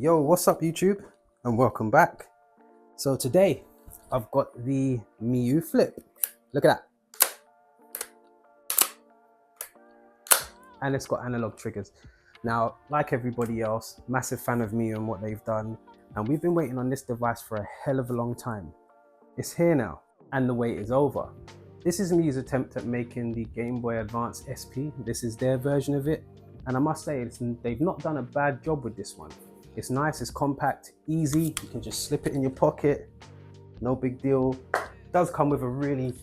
Yo, what's up YouTube and welcome back. So today I've got the Miyoo Flip. Look at that. And it's got analog triggers. Now, like everybody else, massive fan of Miyoo and what they've done. And we've been waiting on this device for a hell of a long time. It's here now and the wait is over. This is Miyoo's attempt at making the Game Boy Advance SP. This is their version of it. And I must say, they've not done a bad job with this one. It's nice, it's compact, easy. You can just slip it in your pocket. No big deal. It does come with a really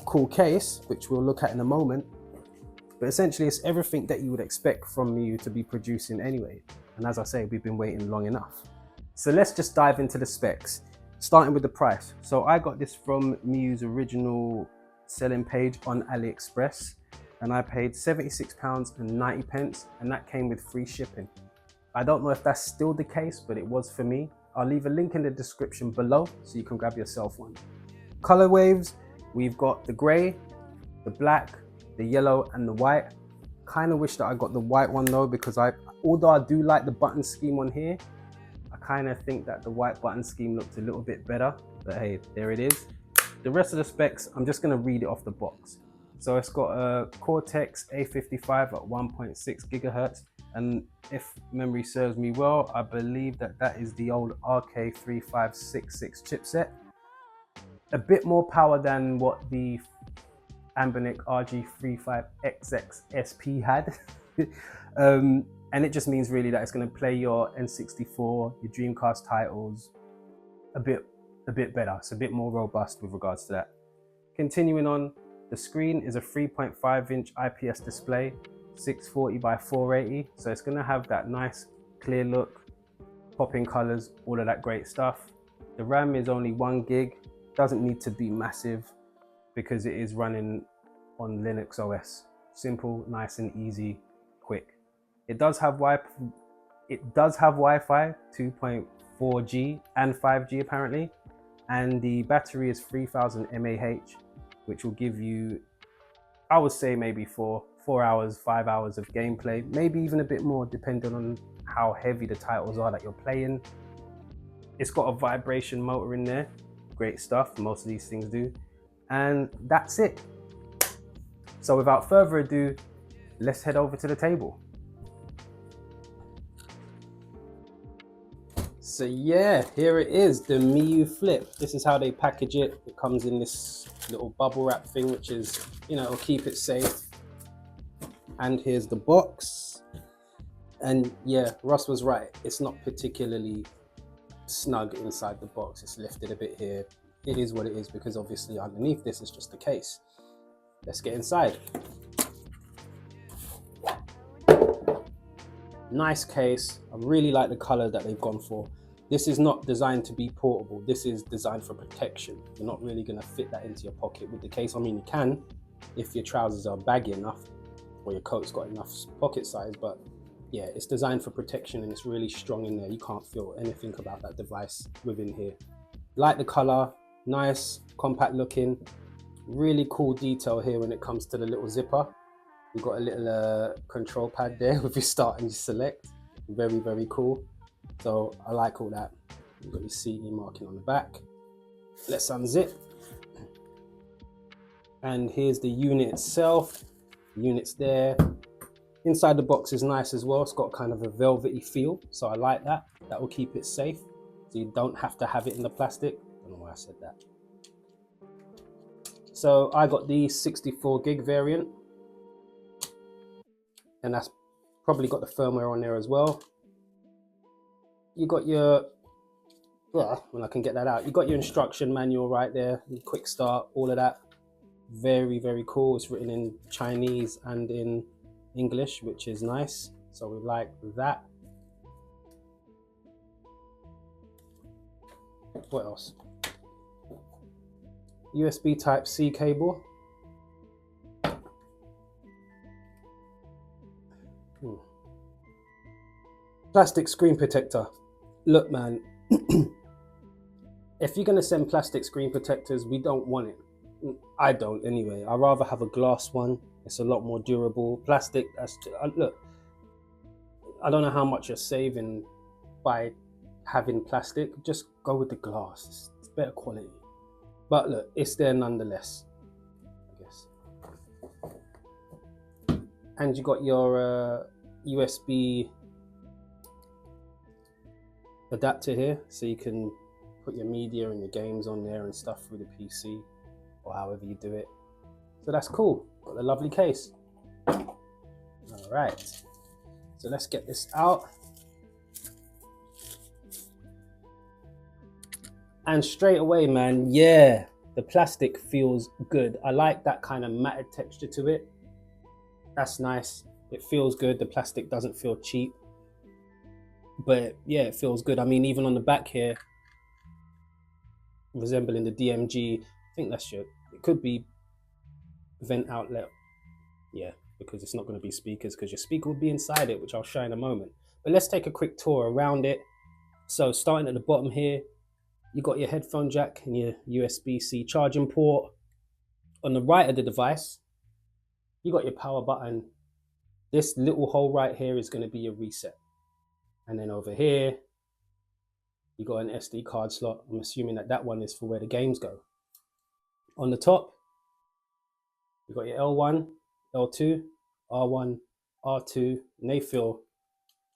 cool case, which we'll look at in a moment. But essentially, it's everything that you would expect from Miyoo to be producing anyway. And as I say, we've been waiting long enough. So let's just dive into the specs, starting with the price. So I got this from Miyoo's original selling page on AliExpress, and I paid £76.90, and that came with free shipping. I don't know if that's still the case, but it was for me. I'll leave a link in the description below so you can grab yourself one. Color waves, we've got the gray, the black, the yellow, and the white. Kind of wish that I got the white one though, because although I do like the button scheme on here, I kind of think that the white button scheme looked a little bit better, but hey, there it is. The rest of the specs, I'm just gonna read it off the box. So it's got a Cortex A55 at 1.6 gigahertz. And if memory serves me well, I believe that is the old RG35XX chipset. A bit more power than what the Anbernic RG35XX SP had. And it just means really that it's going to play your N64, your Dreamcast titles a bit better. It's a bit more robust with regards to that. Continuing on, the screen is a 3.5-inch IPS display, 640 by 480, so it's going to have that nice clear look, popping colors, all of that great stuff. The RAM is only 1 gig, doesn't need to be massive because it is running on Linux OS. Simple, nice and easy, quick. It does have Wi-Fi 2.4G and 5G apparently, and the battery is 3000 mAh, which will give you, I would say, maybe 4 hours, 5 hours of gameplay, maybe even a bit more depending on how heavy the titles are that you're playing. It's got a vibration motor in there, great stuff, most of these things do, and that's it. So without further ado, let's head over to the table. So yeah, here it is, the Miyoo Flip. This is how they package it. It comes in this little bubble wrap thing, which is, you know, it'll keep it safe. And here's the box. And yeah, Russ was right. It's not particularly snug inside the box. It's lifted a bit here. It is what it is, because obviously underneath this is just the case. Let's get inside. Nice case. I really like the color that they've gone for. This is not designed to be portable. This is designed for protection. You're not really gonna fit that into your pocket with the case. I mean, you can if your trousers are baggy enough or your coat's got enough pocket size, but yeah, it's designed for protection and it's really strong in there. You can't feel anything about that device within here. Like the color, nice, compact looking, really cool detail here when it comes to the little zipper. You've got a little control pad there with your start and your select. Very, very cool. So I like all that. You've got your CE marking on the back. Let's unzip. And here's the unit itself. The unit's there. Inside the box is nice as well. It's got kind of a velvety feel, so I like that. That will keep it safe, so you don't have to have it in the plastic. I don't know why I said that. So I got the 64 gig variant, and that's probably got the firmware on there as well. You got your, well, when I can get that out, you got your instruction manual right there, quick start, all of that. Very, very cool. It's written in Chinese and in English, which is nice. So we like that. What else? USB Type-C cable. Plastic screen protector. Look, man, if you're gonna send plastic screen protectors, we don't want it. I don't anyway. I'd rather have a glass one. It's a lot more durable. Plastic, look, I don't know how much you're saving by having plastic. Just go with the glass. It's better quality. But look, it's there nonetheless, I guess. And you got your USB adapter here, so you can put your media and your games on there and stuff through the PC or however you do it. So that's cool. Got a lovely case. All right, so let's get this out. And straight away, man, yeah, the plastic feels good. I like that kind of matted texture to it. That's nice. It feels good. The plastic doesn't feel cheap. But yeah, it feels good. I mean, even on the back here, resembling the DMG, I think that's it could be vent outlet. Yeah, because it's not going to be speakers, because your speaker will be inside it, which I'll show in a moment. But let's take a quick tour around it. So starting at the bottom here, you got your headphone jack and your USB-C charging port. On the right of the device, you got your power button. This little hole right here is going to be your reset. And then over here, you got an SD card slot. I'm assuming that that one is for where the games go. On the top, you got your L1, L2, R1, R2, and they feel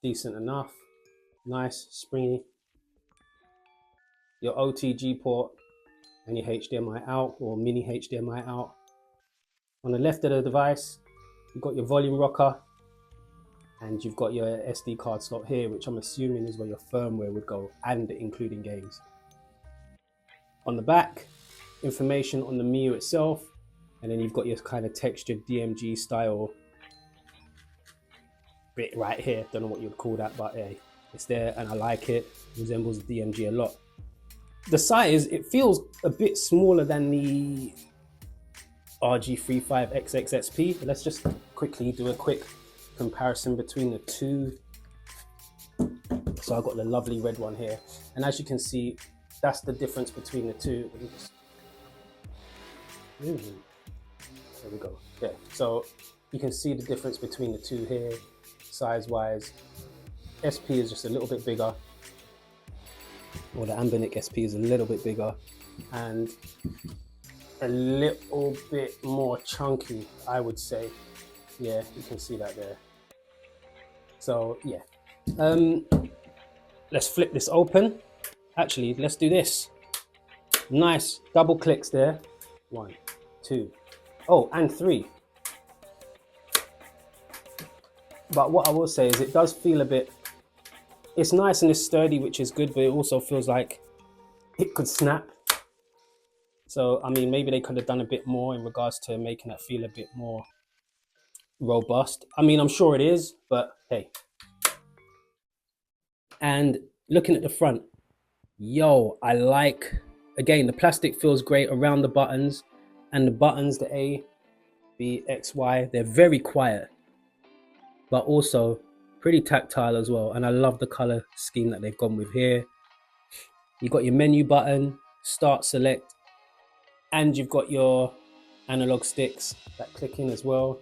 decent enough. Nice, springy. Your OTG port and your HDMI out or mini HDMI out. On the left of the device, you've got your volume rocker and you've got your SD card slot here, which I'm assuming is where your firmware would go, and including games. On the back, information on the Miyoo itself, and then you've got your kind of textured DMG style bit right here. Don't know what you'd call that, but hey, it's there and I like it. It resembles the DMG a lot. The size, it feels a bit smaller than the RG35XX SP. Let's just quickly do a quick comparison between the two. So I've got the lovely red one here, and as you can see, that's the difference between the two. There we go. Yeah, so you can see the difference between the two here, size wise. SP is just a little bit bigger, or the Ambinic SP is a little bit bigger and a little bit more chunky, I would say. Yeah, you can see that there. So yeah, let's flip this open. Actually, let's do this. Nice double clicks there. 1, 2, oh, and 3. But what I will say is it does feel a bit, it's nice and it's sturdy, which is good, but it also feels like it could snap. So, I mean, maybe they could have done a bit more in regards to making that feel a bit more robust. I mean, I'm sure it is, but hey. And looking at the front, yo, I like, again, the plastic feels great around the buttons, and the buttons, the A, B, X, Y, they're very quiet, but also pretty tactile as well. And I love the color scheme that they've gone with here. You've got your menu button, start, select, and you've got your analog sticks that click in as well.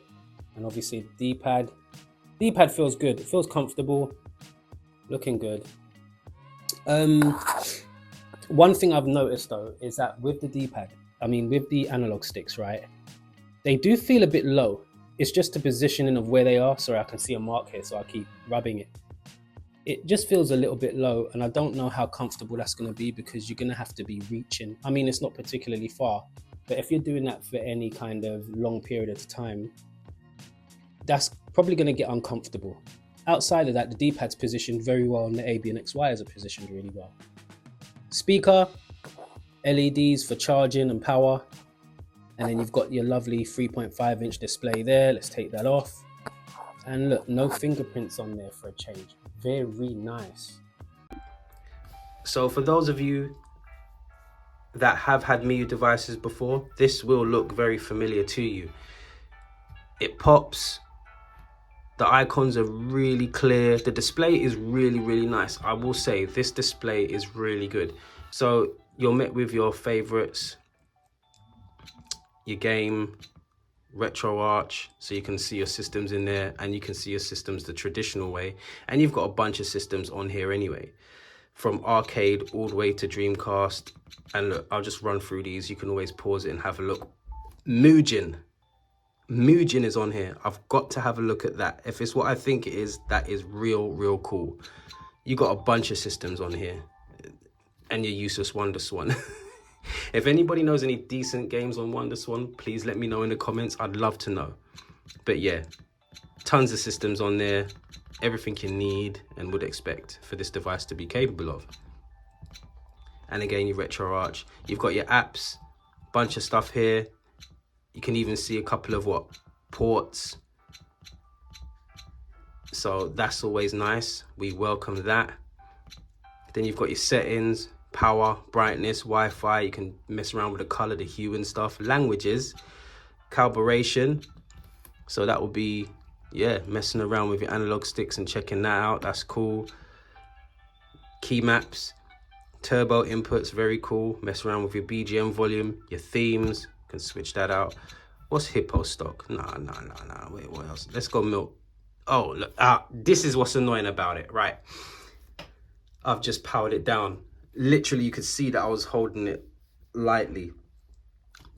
And obviously the D-pad. D-pad feels good, it feels comfortable, looking good. One thing I've noticed though is that with the D-pad, I mean with the analog sticks, right, they do feel a bit low. It's just the positioning of where they are. Sorry, I can see a mark here, so I keep rubbing it. It just feels a little bit low, and I don't know how comfortable that's going to be, because you're going to have to be reaching. I mean, it's not particularly far, but if you're doing that for any kind of long period of time, that's probably going to get uncomfortable. Outside of that, the D-pad's positioned very well, and the A, B, and X, Y are positioned really well. Speaker, LEDs for charging and power. And then you've got your lovely 3.5-inch display there. Let's take that off. And look, no fingerprints on there for a change. Very nice. So for those of you that have had Miyoo devices before, this will look very familiar to you. It pops. The icons are really clear. The display is really, really nice. I will say this display is really good. So you're met with your favorites, your game, retro arch, so you can see your systems in there, and you can see your systems the traditional way. And you've got a bunch of systems on here anyway, from arcade all the way to Dreamcast. And look, I'll just run through these. You can always pause it and have a look. Mugen is on here. I've got to have a look at that. If it's what I think it is, that is real cool. You got a bunch of systems on here, and your useless WonderSwan. If anybody knows any decent games on WonderSwan, please let me know in the comments. I'd love to know. But yeah, tons of systems on there. Everything you need and would expect for this device to be capable of. And again, your retro arch. You've got your apps, bunch of stuff here. You can even see a couple of ports. So that's always nice. We welcome that. Then you've got your settings, power, brightness, Wi-Fi. You can mess around with the color, the hue and stuff. Languages, calibration. So that will be, yeah, messing around with your analog sticks and checking that out. That's cool. Key maps, turbo inputs, very cool. Mess around with your BGM volume, your themes. Can switch that out. What's Hippo stock? Nah. Wait, what else? Let's go milk. Oh, look, this is what's annoying about it, right? I've just powered it down. Literally, you could see that I was holding it lightly.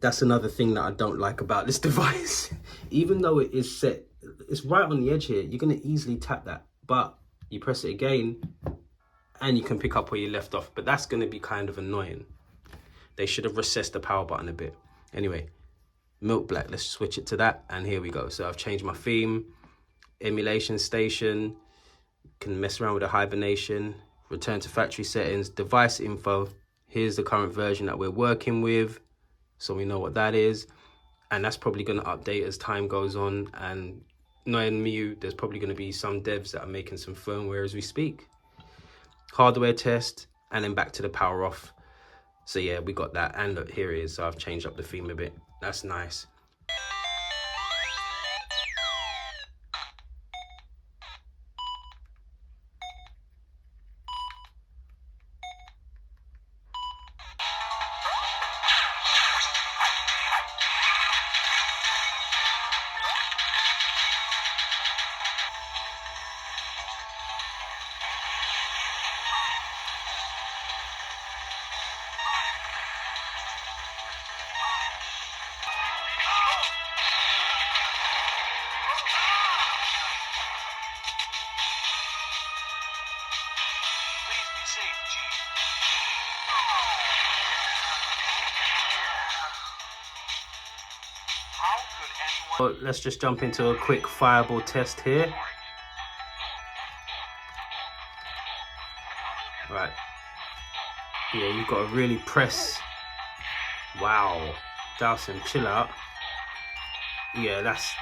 That's another thing that I don't like about this device. Even though it is set, it's right on the edge here. You're gonna easily tap that, but you press it again and you can pick up where you left off. But that's gonna be kind of annoying. They should have recessed the power button a bit. Anyway, milk black, let's switch it to that. And here we go. So I've changed my theme, emulation station, can mess around with the hibernation, return to factory settings, device info. Here's the current version that we're working with, so we know what that is. And that's probably going to update as time goes on. And knowing Miyoo, there's probably going to be some devs that are making some firmware as we speak. Hardware test, and then back to the power off. So yeah, we got that. And look, here it is. So I've changed up the theme a bit. That's nice. Well, let's just jump into a quick fireball test here. Right. Yeah, you've got to really press. Wow. Dowson, chill out. Yeah, that's...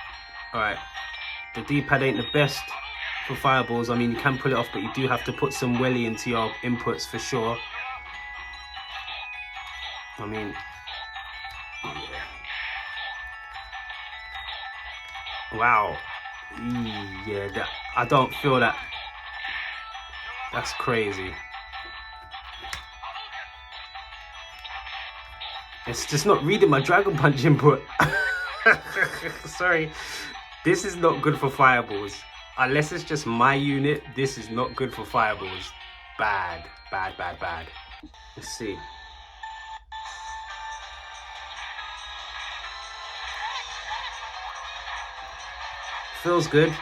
Alright. The D-pad ain't the best for fireballs. I mean, you can pull it off, but you do have to put some welly into your inputs for sure. I mean... Yeah. Wow. Yeah, I don't feel that. That's crazy. It's just not reading my Dragon Punch input. Sorry. This is not good for fireballs. Unless it's just my unit, this is not good for fireballs. Bad. Let's see. Feels good.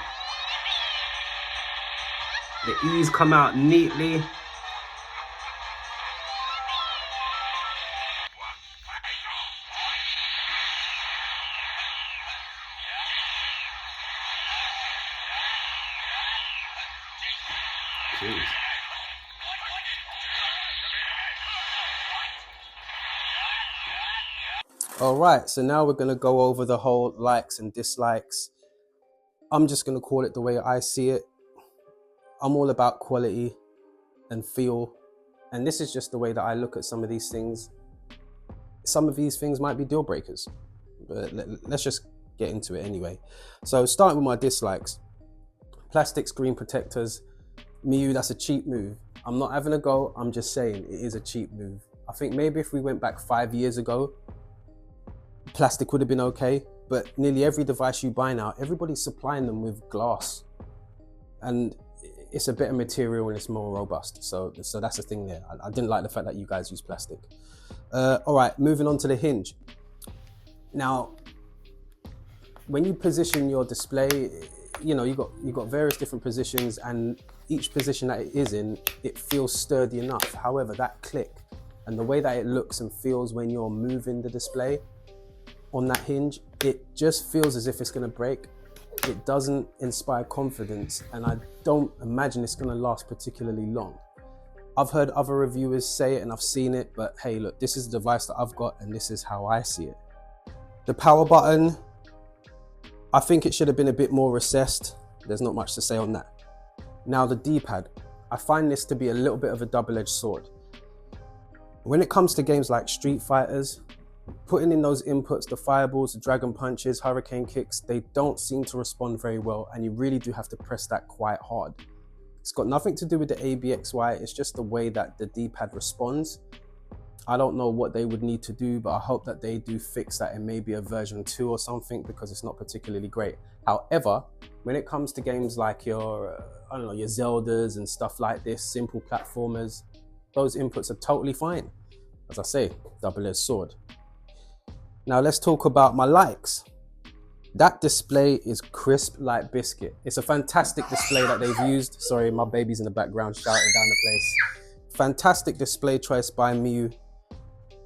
The E's come out neatly. Jeez. All right, so now we're gonna go over the whole likes and dislikes. I'm just gonna call it the way I see it. I'm all about quality and feel, and this is just the way that I look at some of these things. Some of these things might be deal breakers, but let's just get into it anyway. So starting with my dislikes, plastic screen protectors. Miyoo, that's a cheap move. I'm not having a go, I'm just saying it is a cheap move. I think maybe if we went back 5 years ago, plastic would have been okay, but nearly every device you buy now, everybody's supplying them with glass. And it's a better material and it's more robust. So that's the thing there. I didn't like the fact that you guys use plastic. All right, moving on to the hinge. Now, when you position your display, you know, you got various different positions, and each position that it is in, it feels sturdy enough. However, that click and the way that it looks and feels when you're moving the display on that hinge, it just feels as if it's gonna break. It doesn't inspire confidence, and I don't imagine it's gonna last particularly long. I've heard other reviewers say it and I've seen it, but hey, look, this is the device that I've got and this is how I see it. The power button, I think it should have been a bit more recessed. There's not much to say on that. Now the D-pad, I find this to be a little bit of a double-edged sword. When it comes to games like Street Fighters, putting in those inputs, the fireballs, the dragon punches, hurricane kicks, they don't seem to respond very well, and you really do have to press that quite hard. It's got nothing to do with the ABXY, it's just the way that the D-pad responds. I don't know what they would need to do, but I hope that they do fix that in maybe a version 2 or something, because it's not particularly great. However, when it comes to games like your, I don't know, your Zeldas and stuff like this, simple platformers, those inputs are totally fine. As I say, double-edged sword. Now let's talk about my likes. That display is crisp like biscuit. It's a fantastic display that they've used. Sorry, my baby's in the background shouting down the place. Fantastic display choice by Miyoo.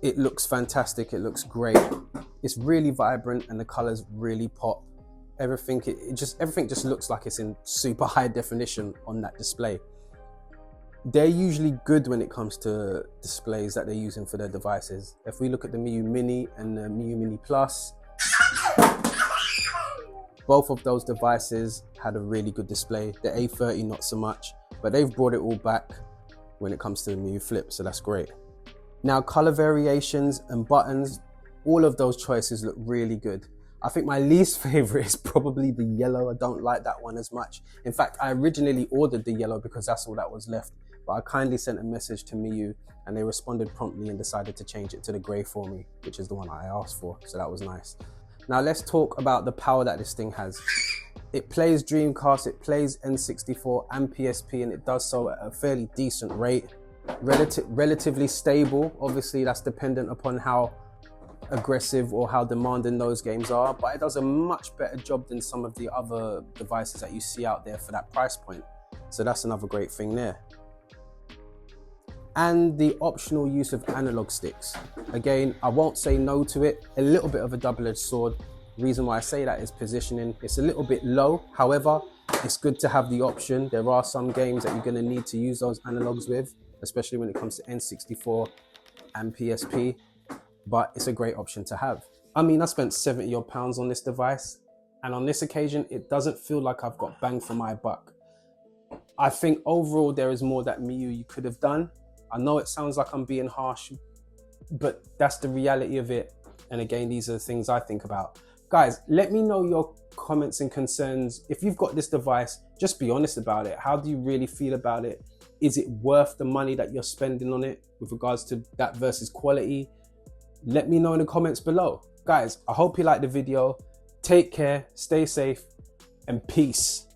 It looks fantastic, it looks great. It's really vibrant and the colors really pop. Everything just looks like it's in super high definition on that display. They're usually good when it comes to displays that they're using for their devices. If we look at the Miyoo Mini and the Miyoo Mini Plus, both of those devices had a really good display. The A30 not so much, but they've brought it all back when it comes to the Miyoo Flip, so that's great. Now color variations and buttons, all of those choices look really good. I think my least favorite is probably the yellow. I don't like that one as much. In fact, I originally ordered the yellow because that's all that was left. But I kindly sent a message to Miyoo and they responded promptly and decided to change it to the gray for me, which is the one I asked for, so that was nice. Now let's talk about the power that this thing has. It plays Dreamcast, it plays N64 and PSP, and it does so at a fairly decent rate. Relatively stable, obviously that's dependent upon how aggressive or how demanding those games are, but it does a much better job than some of the other devices that you see out there for that price point. So that's another great thing there. And the optional use of analog sticks. Again, I won't say no to it. A little bit of a double-edged sword. The reason why I say that is positioning. It's a little bit low. However, it's good to have the option. There are some games that you're gonna need to use those analogs with, especially when it comes to N64 and PSP, but it's a great option to have. I mean, I spent 70 odd pounds on this device, and on this occasion, it doesn't feel like I've got bang for my buck. I think overall, there is more that Miyoo you could have done. I know it sounds like I'm being harsh, but that's the reality of it. And again, these are the things I think about. Guys, let me know your comments and concerns. If you've got this device, just be honest about it. How do you really feel about it? Is it worth the money that you're spending on it with regards to that versus quality? Let me know in the comments below. Guys, I hope you liked the video. Take care, stay safe, and peace.